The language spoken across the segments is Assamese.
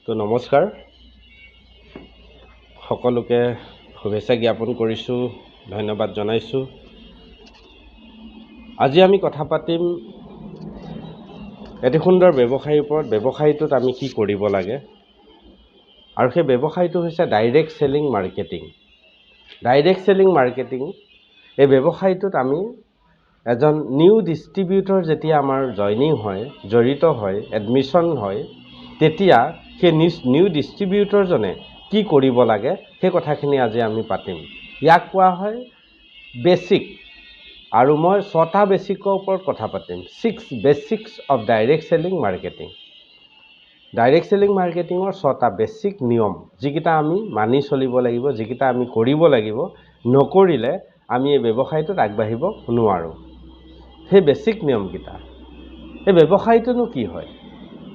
তো নমস্কাৰ সকলোকে শুভেচ্ছা জ্ঞাপন কৰিছোঁ ধন্যবাদ জনাইছোঁ আজি আমি কথা পাতিম এটি সুন্দৰ ব্যৱসায়ৰ ওপৰত ব্যৱসায়টোত আমি কি কৰিব লাগে আৰু সেই ব্যৱসায়টো হৈছে ডাইৰেক্ট সেলিং মাৰ্কেটিং এই ব্যৱসায়টোত আমি এজন নিউ ডিষ্ট্ৰিবিউটৰ যেতিয়া আমাৰ জইনিং হয় জড়িত হয় এডমিশন হয় তেতিয়া সেই নিউ ডিষ্ট্ৰিবিউটৰজনে কি কৰিব লাগে সেই কথাখিনি আজি আমি পাতিম ইয়াক কোৱা হয় বেসিক আৰু মই 6টা বেসিকৰ ওপৰত কথা পাতিম 6 basics of direct selling marketing মাৰ্কেটিঙৰ 6টা বেসিক নিয়ম যিকিটা আমি মানি চলিব লাগিব যিকিটা আমি কৰিব লাগিব নকৰিলে আমি এই ব্যৱসায়টোত আগবাঢ়িব নোৱাৰো সেই বেসিক নিয়ম কিটা এই ব্যৱসায়টোনো কি হয়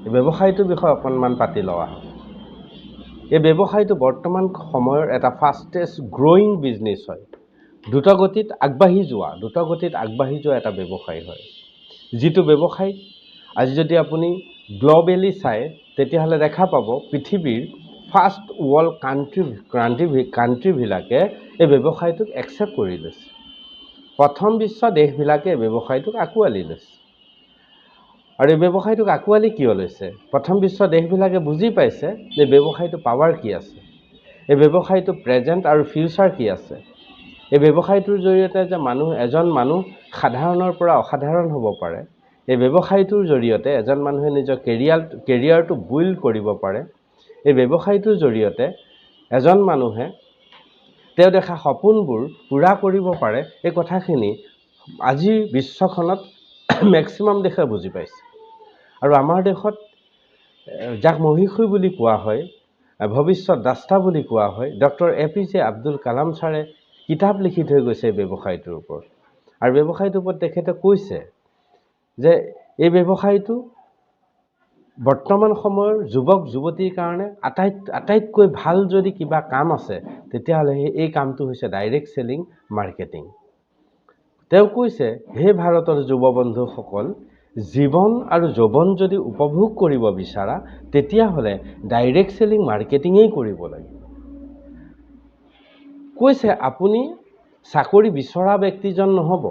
এই ব্যৱসায়টোৰ বিষয়ে অকণমান পাতি লওয়া এই ব্যৱসায়টো বৰ্তমান সময়ৰ এটা ফাষ্টেষ্ট গ্ৰোইং বিজনেছ হয় দ্ৰুতগতিত আগবাঢ়ি যোৱা এটা ব্যৱসায় হয় যিটো ব্যৱসায় আজি যদি আপুনি গ্লোবেলি চাই তেতিয়াহলে দেখা পাব পৃথিৱীৰ ফাৰ্ষ্ট ওয়াৰ্ল্ড কান্ট্ৰিবিলাকে এই ব্যৱসায়টোক একসেপ্ট কৰি লৈছে প্ৰথম বিশ্ব দেশবিলাকে এই ব্যৱসায়টোক আঁকোৱালি লৈছে আৰু এই ব্যৱসায়টোক আঁকোৱালি কিয় লৈছে প্ৰথম বিশ্ব দেশবিলাকে বুজি পাইছে যে ব্যৱসায়টো পাৱাৰ কি আছে এই ব্যৱসায়টো প্ৰেজেন্ট আৰু ফিউচাৰ কি আছে এই ব্যৱসায়টোৰ জৰিয়তে যে এজন মানুহ সাধাৰণৰ পৰা অসাধাৰণ হ'ব পাৰে এই ব্যৱসায়টোৰ জৰিয়তে এজন মানুহে নিজৰ কেৰিয়াৰটো বিল্ড কৰিব পাৰে এই ব্যৱসায়টোৰ জৰিয়তে এজন মানুহে তেওঁ দেখা সপোনবোৰ পূৰা কৰিব পাৰে এই কথাখিনি আজি বিশ্বখনত ম্যাক্সিমাম দেশে বুজি পাইছে আৰু আমাৰ দেশত যাক মহিষী বুলি কোৱা হয় ভৱিষ্যত দ্ৰষ্টা বুলি কোৱা হয় ডক্টৰ APJ আব্দুল কালাম ছাৰে কিতাপ লিখি থৈ গৈছে ব্যৱসায়টোৰ ওপৰত আৰু ব্যৱসায়টোৰ ওপৰত তেখেতে কৈছে যে এই ব্যৱসায়টো বৰ্তমান সময়ৰ যুৱক যুৱতীৰ কাৰণে আটাইতকৈ ভাল যদি কিবা কাম আছে তেতিয়াহলে এই কামটো হৈছে ডাইৰেক্ট সেলিং মাৰ্কেটিং তেওঁ কৈছে হে ভাৰতৰ যুৱ বন্ধুসকল জীৱন আৰু যৌৱন যদি উপভোগ কৰিব বিচাৰা তেতিয়াহলে ডাইৰেক্ট সেলিং মাৰ্কেটিংই কৰিব লাগে কৈছে আপুনি চাকৰি বিচৰা ব্যক্তিজন নহব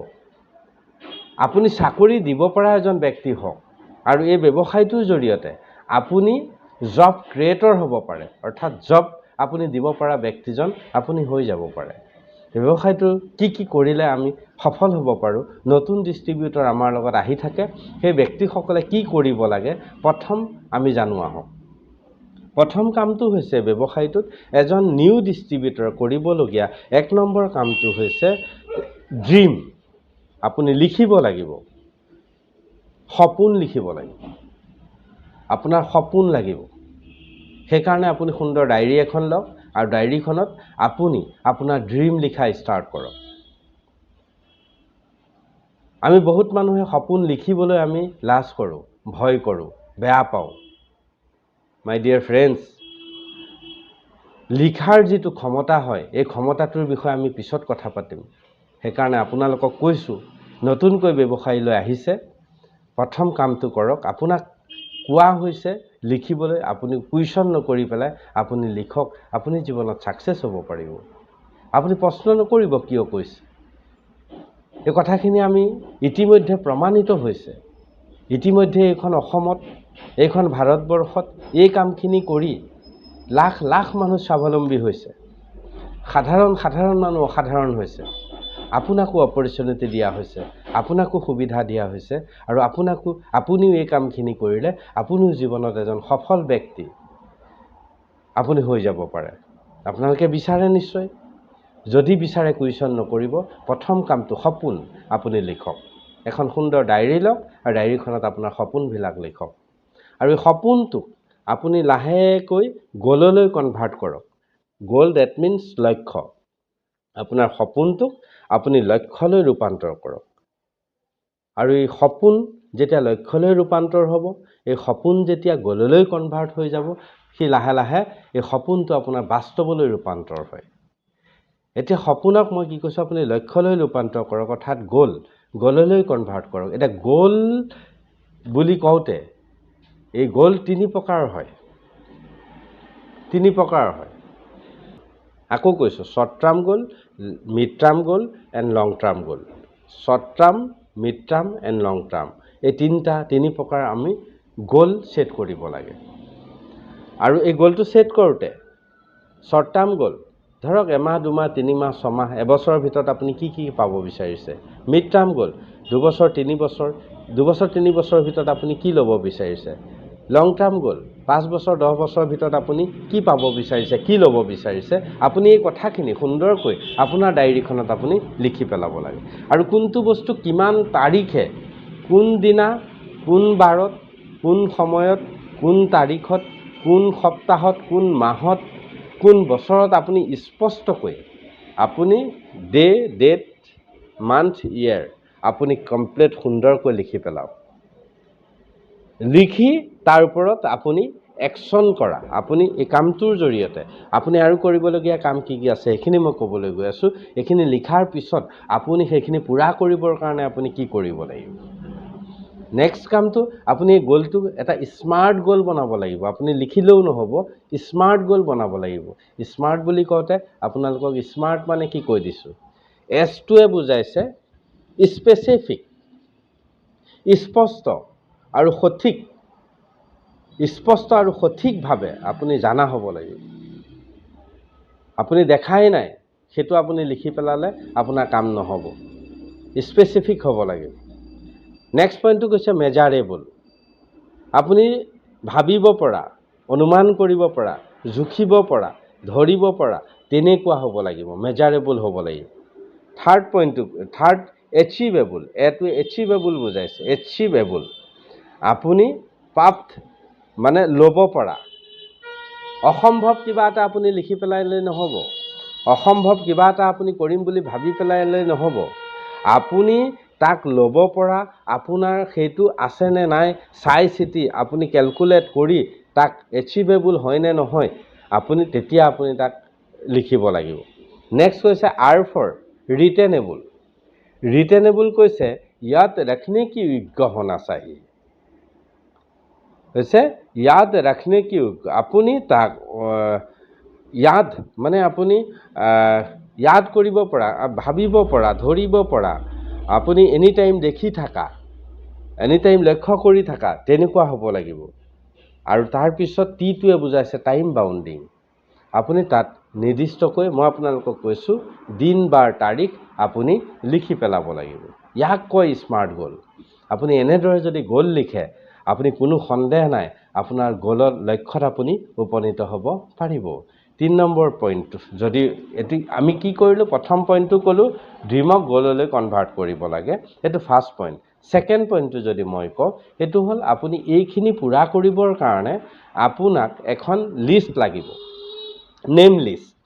আপুনি চাকৰি দিব পৰা এজন ব্যক্তি হওক আৰু এই ব্যৱসায়টোৰ জৰিয়তে আপুনি জব ক্ৰিয়েটৰ হ'ব পাৰে অৰ্থাৎ জব আপুনি দিব পৰা ব্যক্তিজন আপুনি হৈ যাব পাৰে ব্যৱসায়টো কি কৰিলে আমি সফল হ'ব পাৰো নতুন ডিস্ট্ৰিবিউটৰ আমাৰ লগত আহি থাকে সেই ব্যক্তিসকলে কি কৰিব লাগে প্ৰথম আমি জানো আহক প্ৰথম কামটো হৈছে ব্যৱসায়টোত এজন নিউ ডিস্ট্ৰিবিউটৰ কৰিবলগীয়া এক নম্বৰ কামটো হৈছে ড্ৰিম আপুনি লিখিব লাগিব সপোন লিখিব লাগিব আপোনাৰ সপোন লাগিব সেইকাৰণে আপুনি সুন্দৰ ডায়েৰী এখন লওক আৰু ডায়েৰীখনত আপুনি আপোনাৰ ড্ৰিম লিখা ষ্টাৰ্ট কৰক আমি বহুত মানুহে সপোন লিখিবলৈ আমি লাজ কৰোঁ ভয় কৰোঁ বেয়া পাওঁ মাই ডিয়াৰ ফ্ৰেণ্ডছ লিখাৰ যিটো ক্ষমতা হয় এই ক্ষমতাটোৰ বিষয়ে আমি পিছত কথা পাতিম সেইকাৰণে আপোনালোকক কৈছোঁ নতুনকৈ ব্যৱসায়লৈ আহিছে প্ৰথম কামটো কৰক আপোনাক কোৱা হৈছে লিখিবলৈ আপুনি কুৱেশ্যন নকৰি পেলাই আপুনি লিখক আপুনি জীৱনত সাকসেস হ'ব পাৰিব আপুনি প্ৰশ্ন নকৰিব কিয় কৈছে এই কথাখিনি আমি ইতিমধ্যে প্ৰমাণিত হৈছে ইতিমধ্যে এইখন অসমত এইখন ভাৰতবৰ্ষত এই কামখিনি কৰি লাখ লাখ মানুহ স্বাৱলম্বী হৈছে সাধাৰণ মানুহ অসাধাৰণ হৈছে আপোনাকো অপৰচুনিটি দিয়া হৈছে আপোনাকো সুবিধা দিয়া হৈছে আৰু আপুনিও এই কামখিনি কৰিলে আপুনিও জীৱনত এজন সফল ব্যক্তি আপুনি হৈ যাব পাৰে আপোনালোকে বিচাৰে নিশ্চয় যদি বিচাৰে কুৱেশ্যন নকৰিব প্ৰথম কামটো সপোন আপুনি লিখক এখন সুন্দৰ ডায়েৰী লওক আৰু ডায়েৰীখনত আপোনাৰ সপোনবিলাক লিখক আৰু এই সপোনটো আপুনি লাহেকৈ গোললৈ কনভাৰ্ট কৰক গোল দ্যাট মিন্স লক্ষ্য আপোনাৰ সপোনটোক আপুনি লক্ষ্যলৈ ৰূপান্তৰ কৰক আৰু এই সপোন যেতিয়া লক্ষ্যলৈ ৰূপান্তৰ হ'ব এই সপোন যেতিয়া গোললৈ কনভাৰ্ট হৈ যাব সি লাহে লাহে এই সপোনটো আপোনাৰ বাস্তৱলৈ ৰূপান্তৰ হয় এতিয়া সপোনক মই কি কৈছো আপুনি লক্ষ্যলৈ ৰূপান্তৰ কৰক অৰ্থাৎ গোললৈ কনভাৰ্ট কৰক এটা গোল বুলি কওঁতে এই গোল তিনি প্ৰকাৰৰ হয় তিনি প্ৰকাৰৰ হয়। আকৌ কৈছোঁ, শ্বৰ্ট টাৰ্ম গ'ল, মিড টাৰ্ম গ'ল এণ্ড লং টাৰ্ম গ'ল। Short term, mid term and long term, এই তিনি প্ৰকাৰ আমি গ'ল ছেট কৰিব লাগে। আৰু এই গ'লটো ছেট কৰোঁতে শ্বৰ্ট টাৰ্ম গ'ল, ধৰক এমাহ, দুমাহ, তিনিমাহ, ছমাহ, এবছৰৰ ভিতৰত আপুনি কি কি পাব বিচাৰিছে। মিড টাৰ্ম গ'ল, 2 বছৰ, 3 বছৰ, 2 বছৰ 3 বছৰৰ ভিতৰত আপুনি কি ল'ব বিচাৰিছে। লং টাৰ্ম গ'ল, 5 বছৰ 10 বছৰৰ ভিতৰত আপুনি কি পাব বিচাৰিছে, কি ল'ব বিচাৰিছে। আপুনি এই কথাখিনি সুন্দৰকৈ আপোনাৰ ডায়েৰীখনত আপুনি লিখি পেলাব লাগে। আৰু কোনটো বস্তু কিমান তাৰিখে, কোন দিনা, কোন বাৰত, কোন সময়ত, কোন তাৰিখত, কোন সপ্তাহত, কোন মাহত, কোন বছৰত আপুনি স্পষ্টকৈ আপুনি ডে, ডেট, মান্থ, ইয়েৰ আপুনি কমপ্লিট সুন্দৰকৈ লিখি পেলাওক। লিখি তাৰ ওপৰত আপুনি একশ্যন কৰা। আপুনি এই কামটোৰ জৰিয়তে আপুনি আৰু কৰিবলগীয়া কাম কি কি আছে সেইখিনি মই ক'বলৈ গৈ আছোঁ। এইখিনি লিখাৰ পিছত আপুনি সেইখিনি পূৰা কৰিবৰ কাৰণে আপুনি কি কৰিব লাগিব। নেক্সট কামটো আপুনি এই গ'লটো এটা স্মাৰ্ট গ'ল বনাব লাগিব। আপুনি লিখিলেও নহ'ব, স্মাৰ্ট গ'ল বনাব লাগিব। স্মাৰ্ট বুলি কওঁতে আপোনালোকক স্মাৰ্ট মানে কি কৈ দিছোঁ, এছটোৱে বুজাইছে স্পেচিফিক, স্পষ্ট আৰু সঠিক। স্পষ্ট আৰু সঠিকভাৱে আপুনি জানা হ'ব লাগিব। আপুনি দেখাই নাই সেইটো আপুনি লিখি পেলালে আপোনাৰ কাম নহ'ব, স্পেচিফিক হ'ব লাগিব। নেক্সট পইণ্টটো কৈছে মেজাৰেবল। আপুনি ভাবিব পৰা, অনুমান কৰিব পৰা, জুখিব পৰা, ধৰিব পৰা তেনেকুৱা হ'ব লাগিব, মেজাৰেবল হ'ব লাগিব। Third achievable. এইটো এচিভেবল বুজাইছে, এচিভেবল। আপুনি প্ৰাপ্ত মানে ল'ব পৰা। অসম্ভৱ কিবা এটা আপুনি লিখি পেলাইলৈ নহ'ব। অসম্ভৱ কিবা এটা আপুনি কৰিম বুলি ভাবি পেলাইলৈ নহ'ব। আপুনি তাক ল'ব পৰা, আপোনাৰ সেইটো আছেনে নাই চাই চিতি আপুনি কেলকুলেট কৰি তাক এচিভেবল হয়নে নহয় তেতিয়া আপুনি তাক লিখিব লাগিব। নেক্সট কৈছে আৰ ফৰ ৰিটেনেবল। ৰিটেনেবল কৈছে ইয়াত ৰাখনে কি যোগ্য হোনা চাহিয়ে। হৈছে ইয়াদ ৰাখনে কি যোগ্য। আপুনি তাক ইয়াদ মানে আপুনি ইয়াদ কৰিব পৰা, ভাবিব পৰা, ধৰিব পৰা, আপুনি এনি টাইম দেখি থাকা, এনি টাইম লক্ষ্য কৰি থাকা তেনেকুৱা হ'ব লাগিব। আৰু তাৰপিছত টিটোৱে বুজাইছে টাইম বাউণ্ডিং। আপুনি তাত নিৰ্দিষ্টকৈ মই আপোনালোকক কৈছোঁ দিন বাৰ তাৰিখ আপুনি লিখি পেলাব লাগিব। ইয়াক কয় স্মাৰ্ট গ'ল। আপুনি এনেদৰে যদি গ'ল লিখে আপুনি কোনো সন্দেহ নাই আপোনাৰ গ'লৰ লক্ষ্যত আপুনি উপনীত হ'ব পাৰিব। 3 নম্বৰ পইণ্টটো যদি এটি আমি কি কৰিলোঁ, প্ৰথম পইণ্টটো ক'লোঁ ড্ৰিমক গ'ললৈ কনভাৰ্ট কৰিব লাগে, সেইটো ফাৰ্ষ্ট পইণ্ট। ছেকেণ্ড পইণ্টটো যদি মই কওঁ সেইটো হ'ল আপুনি এইখিনি পূৰা কৰিবৰ কাৰণে আপোনাক এখন লিষ্ট লাগিব, নেম লিষ্ট।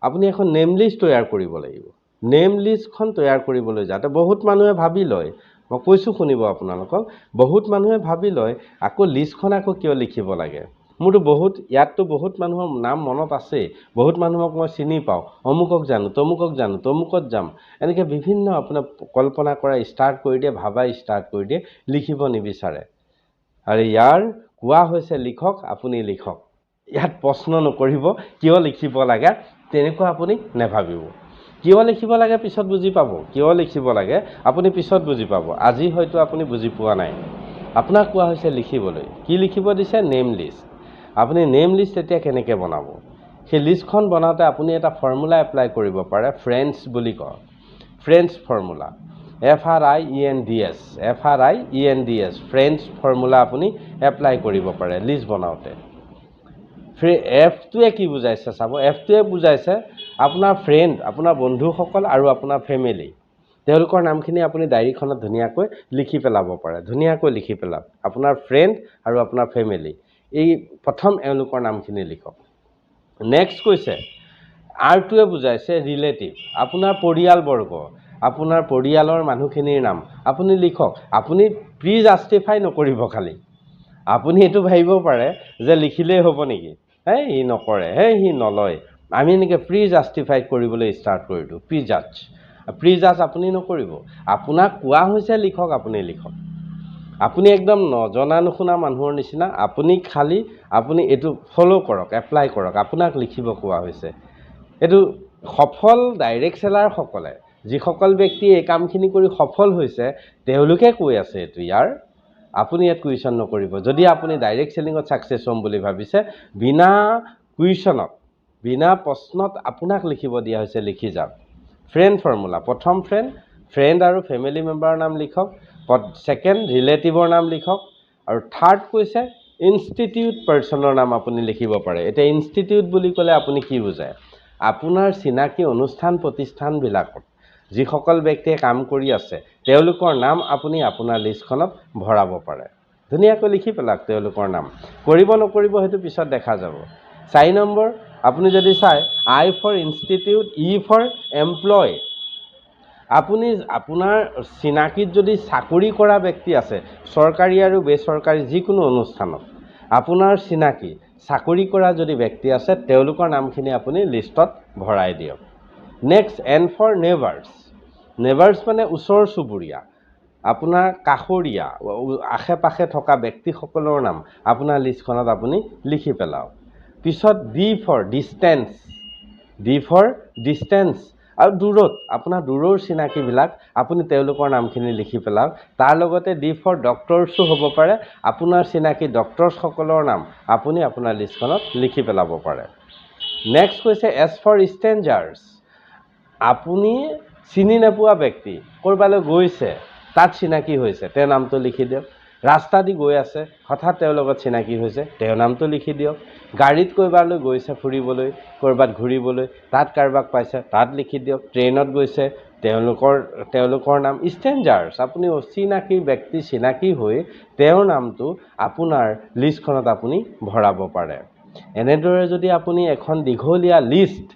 আপুনি এখন নেম লিষ্ট তৈয়াৰ কৰিব লাগিব। নেম লিষ্টখন তৈয়াৰ কৰিবলৈ যাওঁতে বহুত মানুহে ভাবি লয়, মই কৈছোঁ শুনিব আপোনালোকক, বহুত মানুহে ভাবি লয় আকৌ লিষ্টখন আকৌ কিয় লিখিব লাগে। মোৰতো ইয়াততো বহুত মানুহৰ নাম মনত আছে, বহুত মানুহক মই চিনি পাওঁ, অমুকক জানো, তমুকত যাম, এনেকৈ বিভিন্ন আপোনাৰ কল্পনা কৰা ষ্টাৰ্ট কৰি দিয়ে, ভাবা ষ্টাৰ্ট কৰি দিয়ে, লিখিব নিবিচাৰে। আৰু ইয়াৰ কোৱা হৈছে লিখক, আপুনি লিখক। ইয়াত প্ৰশ্ন নকৰিব কিয় লিখিব লাগে, তেনেকুৱা আপুনি নেভাবিব। কিয় লিখিব লাগে পিছত বুজি পাব, কিয় লিখিব লাগে আপুনি পিছত বুজি পাব। আজি হয়তো আপুনি বুজি পোৱা নাই। আপোনাক কোৱা হৈছে লিখিবলৈ। কি লিখিব দিছে? Name list. আপুনি নেম লিষ্ট এতিয়া কেনেকৈ বনাব? সেই লিষ্টখন বনাওঁতে আপুনি এটা ফৰ্মুলা এপ্লাই কৰিব পাৰে, ফ্ৰেণ্ডছ বুলি কয়, friends formula, FRIENDS, friends formula আপুনি এপ্লাই কৰিব পাৰে লিষ্ট বনাওঁতে। এফটোৱে কি বুজাইছে চাব, এফটোৱে বুজাইছে আপোনাৰ ফ্ৰেণ্ড, আপোনাৰ বন্ধুসকল আৰু আপোনাৰ ফেমিলি, তেওঁলোকৰ নামখিনি আপুনি ডায়েৰীখনত ধুনীয়াকৈ লিখি পেলাব পাৰে। ধুনীয়াকৈ লিখি পেলাওক আপোনাৰ ফ্ৰেণ্ড আৰু আপোনাৰ ফেমিলি, এই প্ৰথম এওঁলোকৰ নামখিনি লিখক। নেক্সট কৈছে আৰটোৱে বুজাইছে ৰিলেটিভ, আপোনাৰ পৰিয়ালবৰ্গ, আপোনাৰ পৰিয়ালৰ মানুহখিনিৰ নাম আপুনি লিখক। আপুনি প্ৰি জাষ্টিফাই নকৰিব খালি। আপুনি এইটো ভাবিব পাৰে যে লিখিলেই হ'ব নেকি, সি নকৰে, সি নলয়, আমি এনেকৈ প্ৰি জাষ্টিফাই কৰিবলৈ ষ্টাৰ্ট কৰি দিওঁ। প্ৰি জাজ আপুনি নকৰিব। আপোনাক কোৱা হৈছে লিখক, আপুনি লিখক। আপুনি একদম নজনা নুশুনা মানুহৰ নিচিনা আপুনি খালি আপুনি এইটো ফ'ল' কৰক, এপ্লাই কৰক, আপোনাক লিখিব কোৱা হৈছে। এইটো সফল ডাইৰেক্ট চেলাৰসকলে, যিসকল ব্যক্তিয়ে এই কামখিনি কৰি সফল হৈছে, তেওঁলোকে কৈ আছে এইটো ইয়াৰ। আপুনি ইয়াত কুৱেশ্যন নকৰিব। যদি আপুনি ডাইৰেক্ট চেলিঙত ছাকচেছ হ'ম বুলি ভাবিছে, বিনা কুৱেশ্যনত, বিনা প্ৰশ্নত আপোনাক লিখিব দিয়া হৈছে, লিখি যাওক। ফ্ৰেণ্ড ফৰ্মুলা, প্ৰথম ফ্ৰেণ্ড আৰু ফেমিলি মেম্বাৰৰ নাম লিখক। ছেকেণ্ড ৰিলেটিভৰ নাম লিখক। আৰু থাৰ্ড কৈছে ইনষ্টিটিউট পাৰ্চনৰ নাম আপুনি লিখিব পাৰে। এতিয়া ইনষ্টিটিউট বুলি ক'লে আপুনি কি বুজায়? আপোনাৰ চিনাকি অনুষ্ঠান প্ৰতিষ্ঠানবিলাকত যিসকল ব্যক্তিয়ে কাম কৰি আছে, তেওঁলোকৰ নাম আপুনি আপোনাৰ লিষ্টখনত ভৰাব পাৰে। ধুনীয়াকৈ লিখি পেলাওক তেওঁলোকৰ নাম। কৰিব নকৰিব সেইটো পিছত দেখা যাব। 4 নম্বৰ, আপুনি যদি চাই I for institute, E for employ. আপুনি আপোনাৰ চিনাকিত যদি চাকৰি কৰা ব্যক্তি আছে, চৰকাৰী আৰু বেচৰকাৰী যিকোনো অনুষ্ঠানত আপোনাৰ চিনাকি চাকৰি কৰা যদি ব্যক্তি আছে, তেওঁলোকৰ নামখিনি আপুনি লিষ্টত ভৰাই দিয়ক। Next, N for neighbours. Neighbours মানে ওচৰ চুবুৰীয়া, আপোনাৰ কাষৰীয়া, আশে পাশে থকা ব্যক্তিসকলৰ নাম আপোনাৰ লিষ্টখনত আপুনি লিখি পেলাওক। পিছত D for distance. D for distance, আৰু দূৰত, আপোনাৰ দূৰৰ চিনাকিবিলাক আপুনি তেওঁলোকৰ নামখিনি লিখি পেলাওক। তাৰ লগতে D ফৰ ডক্টৰছো হ'ব পাৰে, আপোনাৰ চিনাকি ডক্টৰসকলৰ নাম আপুনি আপোনাৰ লিষ্টখনত লিখি পেলাব পাৰে। নেক্সট কৈছে S ফৰ ষ্ট্ৰেঞ্জাৰ্ছ। আপুনি চিনি নোপোৱা ব্যক্তি, ক'ৰবালৈ গৈছে, তাত চিনাকি হৈছে, তেওঁৰ নামটো লিখি দিয়ক। ৰাস্তা দি গৈ আছে, হঠাৎ তেওঁৰ লগত চিনাকি হৈছে, তেওঁৰ নামটো লিখি দিয়ক। গাড়ীত ক'ৰবালৈ গৈছে ফুৰিবলৈ, ক'ৰবাত ঘূৰিবলৈ, তাত কাৰোবাক পাইছে, তাত লিখি দিয়ক। ট্ৰেইনত গৈছে, তেওঁলোকৰ নাম। ষ্ট্ৰেঞ্জাৰ্ছ, আপুনি অচিনাকি ব্যক্তি চিনাকি হৈ তেওঁৰ নামটো আপোনাৰ লিষ্টখনত আপুনি ভৰাব পাৰে। এনেদৰে যদি আপুনি এখন দীঘলীয়া লিষ্ট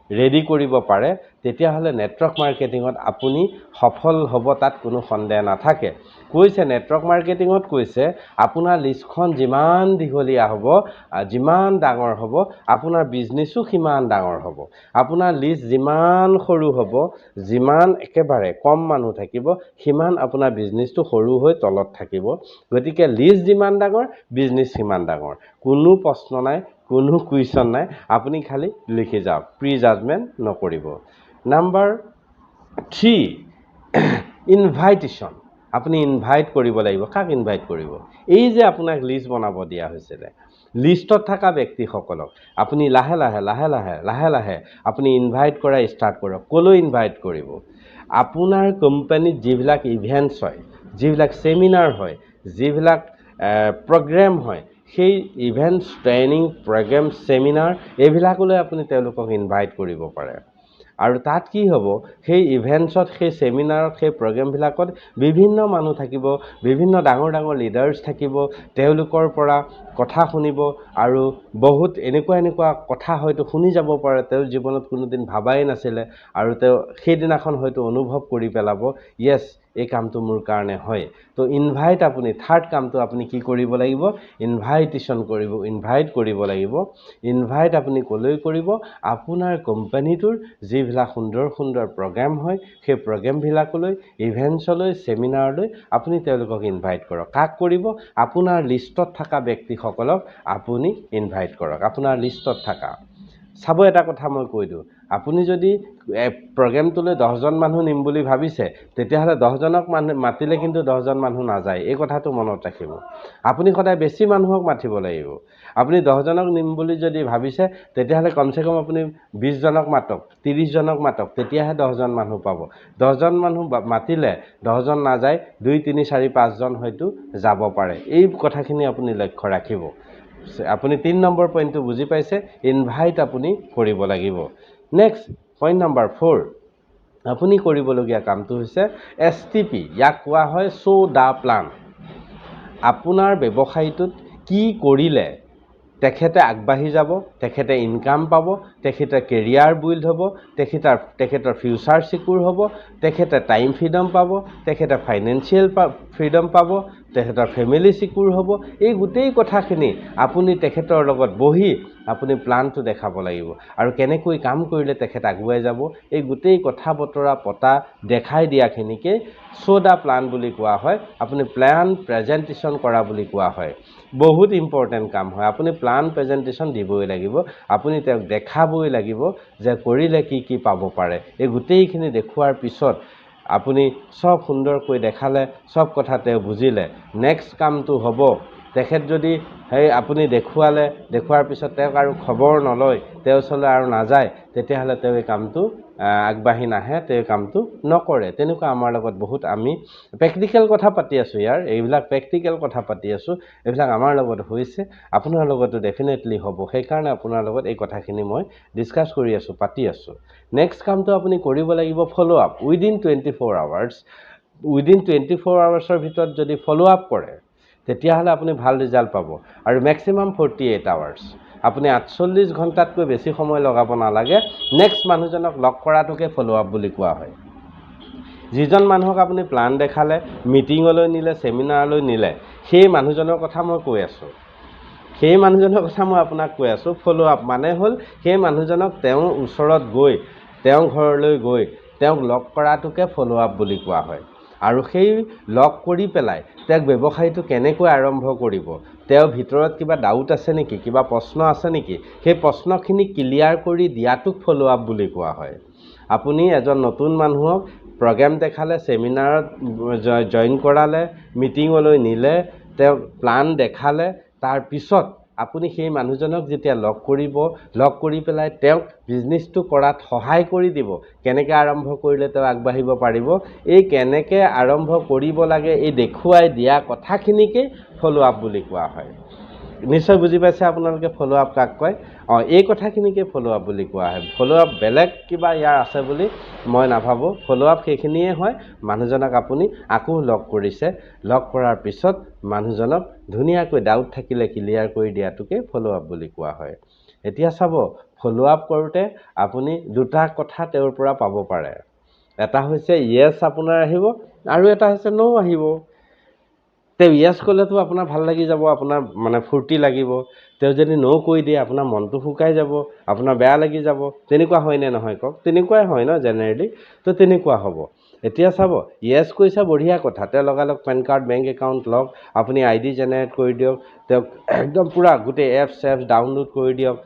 ৰেডি কৰিব পাৰে, তেতিয়াহ'লে নেটৱৰ্ক মাৰ্কেটিঙত আপুনি সফল হ'ব, তাত কোনো সন্দেহ নাথাকে। কৈছে নেটৱৰ্ক মাৰ্কেটিঙত কৈছে আপোনাৰ লিষ্টখন যিমান দীঘলীয়া হ'ব, যিমান ডাঙৰ হ'ব, আপোনাৰ বিজনেছো সিমান ডাঙৰ হ'ব। আপোনাৰ লিষ্ট যিমান সৰু হ'ব, যিমান একেবাৰে কম মানুহ থাকিব, সিমান আপোনাৰ বিজনেছটো সৰু হৈ তলত থাকিব। গতিকে লিষ্ট যিমান ডাঙৰ, বিজনেছ সিমান ডাঙৰ। কোনো প্ৰশ্ন নাই, কোনো কুৱেশ্যন নাই, আপুনি খালি লিখি যাওক, প্ৰি জাজমেণ্ট নকৰিব। Number 3, invitation. আপুনি ইনভাইট কৰিব লাগিব। কাক ইনভাইট কৰিব? এই যে আপোনাক লিষ্ট বনাব দিয়া হৈছিলে, লিষ্টত থকা ব্যক্তিসকলক আপুনি লাহে লাহে আপুনি ইনভাইট কৰা ষ্টাৰ্ট কৰক। ক'লৈ ইনভাইট কৰিব? আপোনাৰ কোম্পানীত যিবিলাক ইভেণ্টছ হয়, যিবিলাক ছেমিনাৰ হয়, যিবিলাক প্ৰগ্ৰেম হয়, সেই ইভেণ্টছ, ট্ৰেইনিং, প্ৰগ্ৰেম, ছেমিনাৰ, এইবিলাকলৈ আপুনি তেওঁলোকক ইনভাইট কৰিব পাৰে। আৰু তাত কি হ'ব, সেই ইভেণ্টছত, সেই ছেমিনাৰত, সেই প্ৰগ্ৰেমবিলাকত বিভিন্ন মানুহ থাকিব, বিভিন্ন ডাঙৰ ডাঙৰ লিডাৰ্ছ থাকিব, তেওঁলোকৰ পৰা কথা শুনিব, আৰু বহুত এনেকুৱা কথা হয়তো শুনি যাব পাৰে তেওঁৰ জীৱনত কোনোদিন ভাবাই নাছিলে, আৰু তেওঁ সেইদিনাখন হয়তো অনুভৱ কৰি পেলাব, য়েছ, এই কামটো মোৰ কাৰণে হয়। তো ইনভাইট, আপুনি থাৰ্ড কামটো আপুনি কি কৰিব লাগিব? ইনভাইটেশ্যন কৰিব, ইনভাইট কৰিব লাগিব। ইনভাইট আপুনি ক'লৈ কৰিব? আপোনাৰ কোম্পানীটোৰ যিবিলাক সুন্দৰ সুন্দৰ প্ৰগ্ৰেম হয়, সেই প্ৰগ্ৰেমবিলাকলৈ, ইভেণ্টছলৈ, ছেমিনাৰলৈ আপুনি তেওঁলোকক ইনভাইট কৰক। কাক কৰিব? আপোনাৰ লিষ্টত থকা ব্যক্তিসকলক আপুনি ইনভাইট কৰক, আপোনাৰ লিষ্টত থকা। চাব, এটা কথা মই কৈ দিওঁ, আপুনি যদি প্ৰগ্ৰেমটোলৈ 10জন মানুহ নিম বুলি ভাবিছে, তেতিয়াহ'লে 10জনক মাতিলে কিন্তু 10জন মানুহ নাযায়, এই কথাটো মনত ৰাখিব। আপুনি সদায় বেছি মানুহক মাতিব লাগিব। আপুনি 10জনক নিম বুলি যদি ভাবিছে, তেতিয়াহ'লে কমচে কম আপুনি 20জনক মাতক, 30জনক মাতক, তেতিয়াহে 10জন মানুহ পাব। 10জন মানুহ মাতিলে 10জন নাযায়, 2, 3, 4, 5জন হয়তো যাব পাৰে। এই কথাখিনি আপুনি লক্ষ্য ৰাখিব। আপুনি 3 নম্বৰ পইণ্টটো বুজি পাইছে, ইনভাইট আপুনি কৰিব লাগিব। নেক্সট, পইণ্ট নম্বৰ 4, আপুনি কৰিবলগীয়া কামটো হৈছে STP। ইয়াক কোৱা হয় শ্ব' দ্য প্লান। আপোনাৰ ব্যৱসায়টোত কি কৰিলে তেখেতে আগবাঢ়ি যাব, তেখেতে ইনকাম পাব, তেখেতে কেৰিয়াৰ বিল্ড হ'ব, তেখেতৰ ফিউচাৰ চিকিউৰ হ'ব, তেখেতে টাইম ফ্ৰীডম পাব, তেখেতে ফাইনেন্সিয়েল ফ্ৰীডম পাব, তেখেতৰ ফেমিলি সিকিউৰ হ'ব এই গোটেই কথাখিনি আপুনি তেখেতৰ লগত বহি আপুনি প্লানটো দেখাব লাগিব আৰু কেনেকৈ কাম কৰিলে তেখেত আগুৱাই যাব এই গোটেই কথা বতৰা পতা দেখাই দিয়াখিনিকে সোডা প্লান বুলি কোৱা হয় আপুনি প্লান প্ৰেজেন্টেশন কৰা বুলি কোৱা হয় বহুত ইম্পৰ্টেন্ট কাম হয় আপুনি প্লান প্ৰেজেন্টেশন দিবই লাগিব আপুনি তেওঁক দেখাবই লাগিব যে কৰিলে কি পাব পাৰে এই গোটেইখিনি দেখুৱাৰ পিছত আপুনি সব সুন্দৰকৈ দেখালে সব কথা তেওঁ বুজিলে নেক্সট কামটো হ'ব তেখেত যদি হেই আপুনি দেখুৱাৰ পিছত তেওঁক আৰু খবৰ নলয় তেওঁ ওচৰলৈ আৰু নাযায় তেতিয়াহ'লে তেওঁ এই কামটো আগবাঢ়ি নাহে তেওঁ কামটো নকৰে তেনেকুৱা আমাৰ লগত বহুত আমি প্ৰেক্টিকেল কথা পাতি আছো ইয়াৰ এইবিলাক প্ৰেক্টিকেল কথা পাতি আছো এইবিলাক আমাৰ লগত হৈছে আপোনাৰ লগতো ডেফিনেটলি হ'ব সেইকাৰণে আপোনাৰ লগত এই কথাখিনি মই ডিসকাস কৰি আছো পাতি আছো নেক্সট কামটো আপুনি কৰিব লাগিব ফলো আপ উইদিন 24 আৱাৰ্ছ উইদিন 24 আৱাৰ্ছৰ ভিতৰত যদি ফলো আপ কৰে তেতিয়াহ'লে আপুনি ভাল ৰিজাল্ট পাব আৰু ম্যাক্সিমাম 48 আৱাৰ্ছ আপুনি 48 ঘণ্টাতকৈ বেছি সময় লগাব নালাগে নেক্সট মানুহজনক লগ কৰাটোকে ফলো আপ বুলি কোৱা হয় যিজন মানুহক আপুনি প্লান দেখালে মিটিংলৈ নিলে সেমিনাৰলৈ নিলে সেই মানুহজনৰ কথা মই কৈ আছো সেই মানুহজনৰ কথা মই আপোনাক কৈ আছো ফলো আপ মানে হল সেই মানুহজনক তেওঁৰ ওচৰত গৈ তেওঁৰ ঘৰলৈ গৈ তেওঁক লগ কৰাটোকে ফলো আপ বুলি কোৱা হয় আৰু সেই লগ কৰি পেলাই তেওঁক ব্যৱসায়টো কেনেকৈ আৰম্ভ কৰিব তেওঁৰ ভিতৰত কিবা ডাউট আছে নেকি কিবা প্ৰশ্ন আছে নেকি সেই প্ৰশ্নখিনি ক্লিয়াৰ কৰি দিয়াটোক ফলো আপ বুলি কোৱা হয় আপুনি এজন নতুন মানুহক প্ৰগ্ৰাম দেখালে সেমিনাৰত জয়েন কৰালে মিটিংলৈ নিলে তেওঁ প্লান দেখালে তাৰ পিছত আপুনি সেই মানুহজনক যেতিয়া লগ কৰি পেলাই তেওঁক বিজনেছটো কৰাত সহায় কৰি দিব কেনেকৈ আৰম্ভ কৰিলে তেওঁ আগবাঢ়িব পাৰিব এই কেনেকৈ আৰম্ভ কৰিব লাগে এই দেখুৱাই দিয়া কথাখিনিকে ফলো আপ বুলি কোৱা হয় নিশ্চয় বুজি পাইছে আপোনালোকে ফলো আপ কাক কয় এই কথাখিনিকে ফলো আপ বুলি কোৱা হয় ফলো আপ বেলেগ কিবা ইয়াৰ আছে বুলি মই নাভাবো ফলো আপ সেইখিনিয়ে হয় মানুহজনক আপুনি আকৌ লগ কৰিছে লগ কৰাৰ পিছত মানুহজনক ধুনীয়াকৈ ডাউট থাকিলে ক্লিয়াৰ কৰি দিয়াটোকে ফলো আপ বুলি কোৱা হয় এতিয়া চাব ফলো আপ কৰোতে আপুনি দুটা কথা তেওঁৰ পৰা পাব পাৰে এটা হৈছে ইয়েস আপোনাৰ আহিব আৰু এটা হৈছে নো আহিব তেওঁ ইয়েস ক'লেতো আপোনাৰ ভাল লাগি যাব আপোনাৰ মানে ফুৰ্তি লাগিব তেওঁ যদি নো কৈ দিয়ে আপোনাৰ মনটো শুকাই যাব আপোনাৰ বেয়া লাগি যাব তেনেকুৱা হয় নে নহয় কক তেনেকুৱাই হয় ন জেনেৰেলি তো তেনেকুৱা হ'ব এতিয়া চাব ইয়েস কৈছে বঢ়িয়া কথা তেওঁ লগালগ পেন কাৰ্ড বেংক একাউণ্ট লওক আপুনি আইডি জেনেৰেট কৰি দিয়ক তেওঁক একদম পুৰা গোটেই এপছ ডাউনলোড কৰি দিয়ক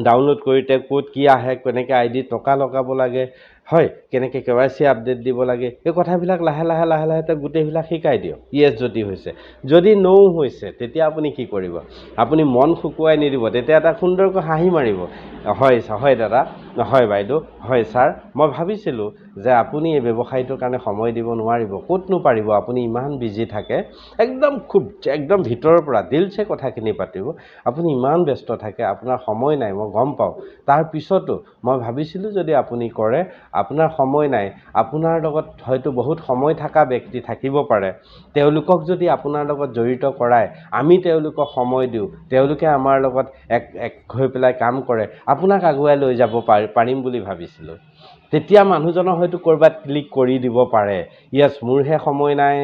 ডাউনলোড কৰি তেওঁক ক'ত কি আহে কেনেকৈ আইডি টকা লগাব লাগে হয় কেনেকৈ KYC আপডেট দিব লাগে এই কথাবিলাক লাহে লাহে তেওঁক গোটেইবিলাক শিকাই দিয়ক ইয়েস যদি হৈছে যদি নো হৈছে তেতিয়া আপুনি কি কৰিব আপুনি মন শুকুৱাই নিদিব তেতিয়া এটা সুন্দৰকৈ হাঁহি মাৰিব হয় দাদা হয় বাইদেউ হয় ছাৰ মই ভাবিছিলোঁ যে আপুনি এই ব্যৱসায়টোৰ কাৰণে সময় দিব নোৱাৰিব ক'তনো পাৰিব আপুনি ইমান বিজি থাকে একদম ভিতৰৰ পৰা দিলছে কথাখিনি পাতিব আপুনি ইমান ব্যস্ত থাকে আপোনাৰ সময় নাই মই গম পাওঁ তাৰ পিছতো মই ভাবিছিলোঁ যদি আপুনি কৰে আপোনাৰ সময় নাই আপোনাৰ লগত হয়তো বহুত সময় থকা ব্যক্তি থাকিব পাৰে তেওঁলোকক যদি আপোনাৰ লগত জড়িত কৰায় আমি তেওঁলোকক সময় দিওঁ তেওঁলোকে আমাৰ লগত এক হৈ পেলাই কাম কৰে আপোনাক আগুৱাই লৈ যাব পাৰিম বুলি ভাবিছিলোঁ তেতিয়া মানুহজনৰ হয়তো কৰবাত ক্লিক কৰি দিব পাৰে ইয়েস মোৰহে সময় নাই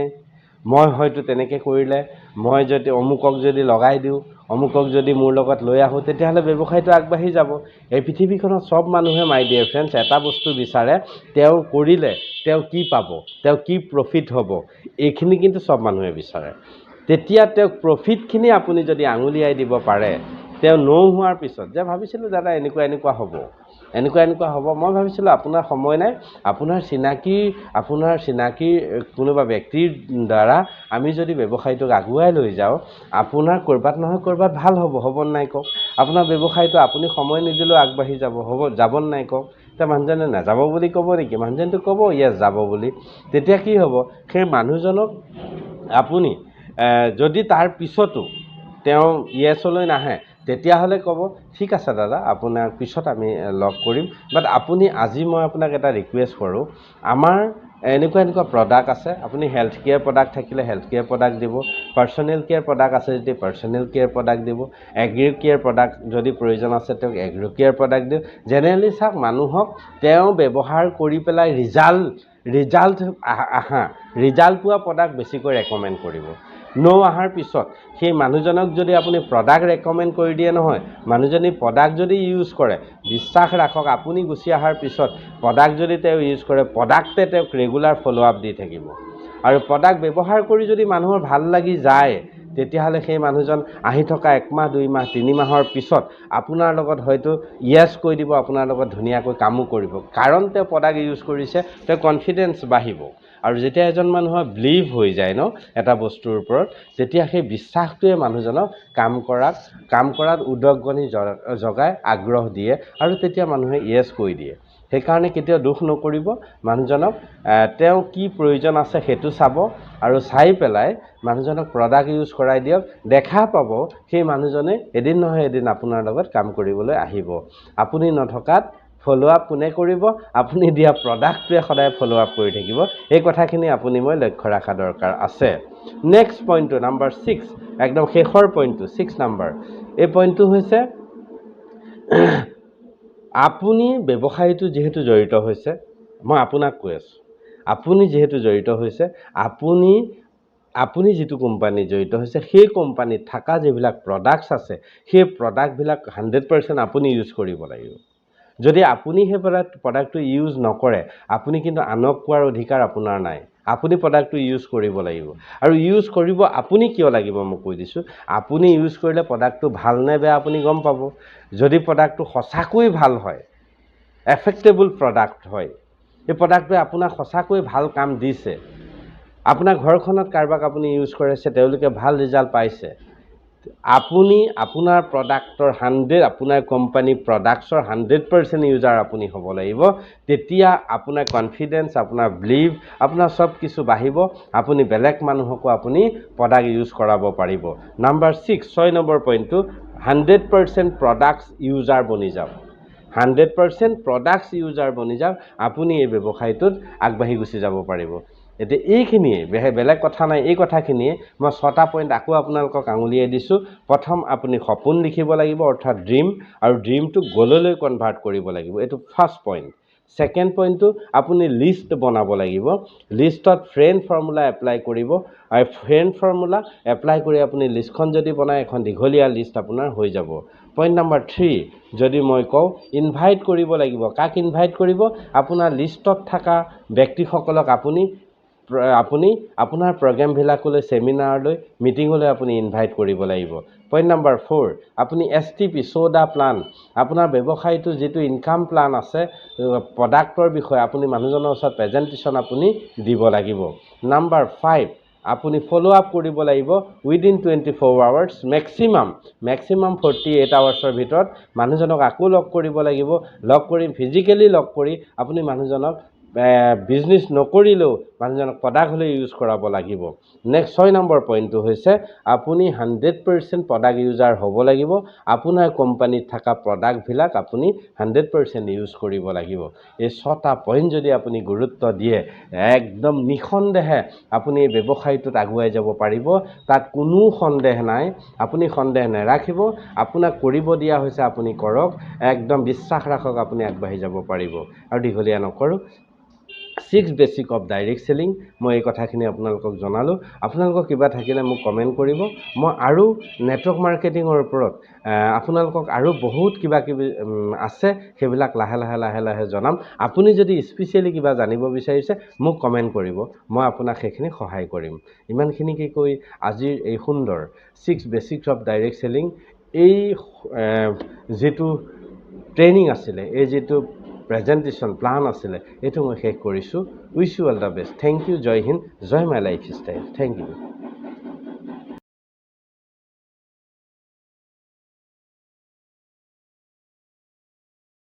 মই হয়তো তেনেকৈ কৰিলে মই যদি অমুকক যদি লগাই দিওঁ অমুকক যদি মোৰ লগত লৈ আহোঁ তেতিয়াহ'লে ব্যৱসায়টো আগবাঢ়ি যাব এই পৃথিৱীখনত সব মানুহে মাই ডিয়াৰ ফ্ৰেণ্ডছ এটা বস্তু বিচাৰে তেওঁ কৰিলে তেওঁ কি পাব তেওঁ কি প্ৰফিট হ'ব এইখিনি কিন্তু সব মানুহে বিচাৰে তেতিয়া তেওঁ প্ৰফিটখিনি আপুনি যদি আঙুলিয়াই দিব পাৰে তেওঁ নো হোৱাৰ পিছত যে ভাবিছিলোঁ দাদা এনেকুৱা হ'ব মই ভাবিছিলোঁ আপোনাৰ সময় নাই আপোনাৰ চিনাকি কোনোবা ব্যক্তিৰ দ্বাৰা আমি যদি ব্যৱসায়টোক আগুৱাই লৈ যাওঁ আপোনাৰ কৰবাত নহয় কৰবাত ভাল হ'ব নাই কক আপোনাৰ ব্যৱসায়টো আপুনি সময় নিদিলেও আগবাঢ়ি যাব নাই কক তে মানুহজনে নাযাব বুলি ক'ব নেকি মানুহজনটো ক'ব ইয়েস যাব বুলি তেতিয়া কি হ'ব সেই মানুহজনক আপুনি যদি তাৰ পিছতো তেওঁ ইয়েসলৈ নাহে তেতিয়াহ'লে ক'ব ঠিক আছে দাদা আপোনাক পিছত আমি লগ কৰিম বাট আপুনি আজি মই আপোনাক এটা ৰিকুৱেষ্ট কৰোঁ আমাৰ এনেকুৱা প্ৰডাক্ট আছে আপুনি হেল্থ কেয়াৰ প্ৰডাক্ট থাকিলে হেল্থ কেয়াৰ প্ৰডাক্ট দিব পাৰ্সোনেল কেয়াৰ প্ৰডাক্ট আছে যদি পাৰ্সোনেল কেয়াৰ প্ৰডাক্ট দিব এগ্ৰি কেয়াৰ প্ৰডাক্ট যদি প্ৰয়োজন আছে তেওঁক এগ্ৰি কেয়াৰ প্ৰডাক্ট দিওঁ জেনেৰেলি চাওক মানুহক তেওঁ ব্যৱহাৰ কৰি পেলাই ৰিজাল্ট পোৱা প্ৰডাক্ট বেছিকৈ ৰেকমেণ্ড কৰিব নো অহাৰ পিছত সেই মানুহজনক যদি আপুনি প্ৰডাক্ট ৰেকমেণ্ড কৰি দিয়ে নহয়, মানুহজনী প্ৰডাক্ট যদি ইউজ কৰে, বিশ্বাস ৰাখক আপুনি গুচি অহাৰ পিছত প্ৰডাক্ট যদি তেওঁ ইউজ কৰে, প্ৰডাক্টে তেওঁক ৰেগুলাৰ ফ'ল' আপ দি থাকিব। আৰু প্ৰডাক্ট ব্যৱহাৰ কৰি যদি মানুহৰ ভাল লাগি যায়, তেতিয়াহ'লে সেই মানুহজন আহি থকা 1 মাহ 2 মাহ 3 মাহৰ পিছত আপোনাৰ লগত হয়তো য়েছ কৈ দিব, আপোনাৰ লগত ধুনীয়াকৈ কামো কৰিব। কাৰণ তেওঁ প্ৰডাক্ট ইউজ কৰিছে, তেওঁ কনফিডেন্স বাঢ়িব। আৰু যেতিয়া এজন মানুহৰ বিলিভ হৈ যায় ন এটা বস্তুৰ ওপৰত, তেতিয়া সেই বিশ্বাসটোৱে মানুহজনক কাম কৰাত উদগনি জগাই, আগ্ৰহ দিয়ে, আৰু তেতিয়া মানুহে য়েছ কৈ দিয়ে। সেইকাৰণে কেতিয়াও দুখ নকৰিব, মানুহজনক তেওঁ কি প্ৰয়োজন আছে সেইটো চাব, আৰু চাই পেলাই মানুহজনক প্ৰডাক্ট ইউজ কৰাই দিয়ক। দেখা পাব সেই মানুহজনে এদিন নহয় এদিন আপোনাৰ লগত কাম কৰিবলৈ আহিব। আপুনি নথকাত ফ'ল' আপ কোনে কৰিব? আপুনি দিয়া প্ৰডাক্টটোৱে সদায় ফ'ল' আপ কৰি থাকিব। এই কথাখিনি আপুনি মই লক্ষ্য ৰখা দৰকাৰ আছে। নেক্সট পইণ্টটো নাম্বাৰ 6, একদম শেষৰ পইণ্টটো 6 নাম্বাৰ। এই পইণ্টটো হৈছে আপুনি ব্যৱসায়টো যিহেতু জড়িত হৈছে, মই আপোনাক কৈ আছোঁ, আপুনি যিহেতু জড়িত হৈছে, আপুনি যিটো কোম্পানী জড়িত হৈছে, সেই কোম্পানীত থকা যিবিলাক প্ৰডাক্টছ আছে, সেই প্ৰডাক্টবিলাক 100% আপুনি ইউজ কৰিব লাগিব। যদি আপুনি সেই প্ৰডাক্টটো ইউজ নকৰে, আপুনি কিন্তু আনক কোৱাৰ অধিকাৰ আপোনাৰ নাই। আপুনি প্ৰডাক্টটো ইউজ কৰিব লাগিব। আৰু ইউজ কৰিব আপুনি কিয় লাগিব মই কৈ দিছোঁ। আপুনি ইউজ কৰিলে প্ৰডাক্টটো ভাল নে বেয়া আপুনি গম পাব। যদি প্ৰডাক্টটো সঁচাকৈ ভাল হয়, এফেক্টেবল প্ৰডাক্ট হয়, এই প্ৰডাক্টটোৱে আপোনাক সঁচাকৈ ভাল কাম দিছে, আপোনাৰ ঘৰখনত কাৰোবাক আপুনি ইউজ কৰাইছে, তেওঁলোকে ভাল ৰিজাল্ট পাইছে, আপুনি আপোনাৰ প্ৰডাক্টৰ আপোনাৰ কোম্পানী প্ৰডাক্টছৰ 100% ইউজাৰ আপুনি হ'ব লাগিব। তেতিয়া আপোনাৰ কনফিডেন্স, আপোনাৰ বিলিভ, আপোনাৰ চব কিছু বাঢ়িব। আপুনি বেলেগ মানুহকো আপুনি প্ৰডাক্ট ইউজ কৰাব পাৰিব। নাম্বাৰ 6 নম্বৰ পইণ্টটো 100% প্ৰডাক্টছ ইউজাৰ বনি যাওক। 100% প্ৰডাক্টছ ইউজাৰ বনি যাওক, আপুনি এই ব্যৱসায়টোত আগবাঢ়ি গুচি যাব পাৰিব। এতিয়া এইখিনিয়ে, বেলেগ কথা নাই। এই কথাখিনিয়ে মই 6টা পইণ্ট আকৌ আপোনালোকক আঙুলিয়াই দিছোঁ। প্ৰথম আপুনি সপোন লিখিব লাগিব, অৰ্থাৎ ড্ৰিম, আৰু ড্ৰিমটো গ'ললৈ কনভাৰ্ট কৰিব লাগিব। এইটো ফাৰ্ষ্ট পইণ্ট। ছেকেণ্ড পইণ্টটো আপুনি লিষ্ট বনাব লাগিব। লিষ্টত ফ্ৰেণ্ড ফৰ্মুলা এপ্লাই কৰিব, আৰু ফ্ৰেণ্ড ফৰ্মুলা এপ্লাই কৰি আপুনি লিষ্টখন যদি বনায়, এখন দীঘলীয়া লিষ্ট আপোনাৰ হৈ যাব। পইণ্ট নাম্বাৰ 3, যদি মই কওঁ ইনভাইট কৰিব লাগিব। কাক ইনভাইট কৰিব? আপোনাৰ লিষ্টত থকা ব্যক্তিসকলক আপুনি আপোনাৰ প্ৰগ্ৰেমবিলাকলৈ, ছেমিনাৰলৈ, মিটিঙলৈ আপুনি ইনভাইট কৰিব লাগিব। পইণ্ট নাম্বাৰ 4, আপুনি STP শ্ব' দা প্লান, আপোনাৰ ব্যৱসায়টো যিটো ইনকাম প্লান আছে, প্ৰডাক্টৰ বিষয়ে আপুনি মানুহজনৰ ওচৰত প্ৰেজেণ্টেশ্যন আপুনি দিব লাগিব। নাম্বাৰ 5, আপুনি ফ'ল' আপ কৰিব লাগিব উইদিন 24 আৱাৰ্ছ, মেক্সিমাম 48 আৱাৰ্ছৰ ভিতৰত মানুহজনক আকৌ লগ কৰিব লাগিব। ফিজিকেলি লগ কৰি আপুনি মানুহজনক বিজনেছ নকৰিলেও মানুহজনক প্ৰডাক্ট হ'লে ইউজ কৰাব লাগিব। নেক্সট 6 নম্বৰ পইণ্টটো হৈছে আপুনি 100% প্ৰডাক্ট ইউজাৰ হ'ব লাগিব। আপোনাৰ কোম্পানীত থকা প্ৰডাক্টবিলাক আপুনি 100% ইউজ কৰিব লাগিব। এই 6টা পইণ্ট যদি আপুনি গুৰুত্ব দিয়ে, একদম নিঃসন্দেহে আপুনি এই ব্যৱসায়টোত আগুৱাই যাব পাৰিব। তাত কোনো সন্দেহ নাই। আপুনি সন্দেহ নাৰাখিব। আপোনাক কৰিব দিয়া হৈছে, আপুনি কৰক। একদম বিশ্বাস ৰাখক, আপুনি আগবাঢ়ি যাব পাৰিব। আৰু দীঘলীয়া নকৰোঁ, 6 বেচিক অফ ডাইৰেক্ট চেলিং, মই এই কথাখিনি আপোনালোকক জনালোঁ। আপোনালোকৰ কিবা থাকিলে মোক কমেণ্ট কৰিব। মই আৰু নেটৱৰ্ক মাৰ্কেটিঙৰ ওপৰত আপোনালোকক আৰু বহুত কিবা কিবি আছে, সেইবিলাক লাহে লাহে জনাম। আপুনি যদি স্পেচিয়েলি কিবা জানিব বিচাৰিছে, মোক কমেণ্ট কৰিব, মই আপোনাক সেইখিনি সহায় কৰিম। ইমানখিনিকে কৈ আজিৰ এই সুন্দৰ 6 বেচিক্স অফ ডাইৰেক্ট চেলিং, এই যিটো ট্ৰেইনিং আছিলে, এই যিটো প্ৰেজেণ্টেশ্যন প্লান আছিলে, এইটো মই শেষ কৰিছোঁ। Wish you all the best. Thank you. জয় হিন্দ, জয় my life style. Thank U.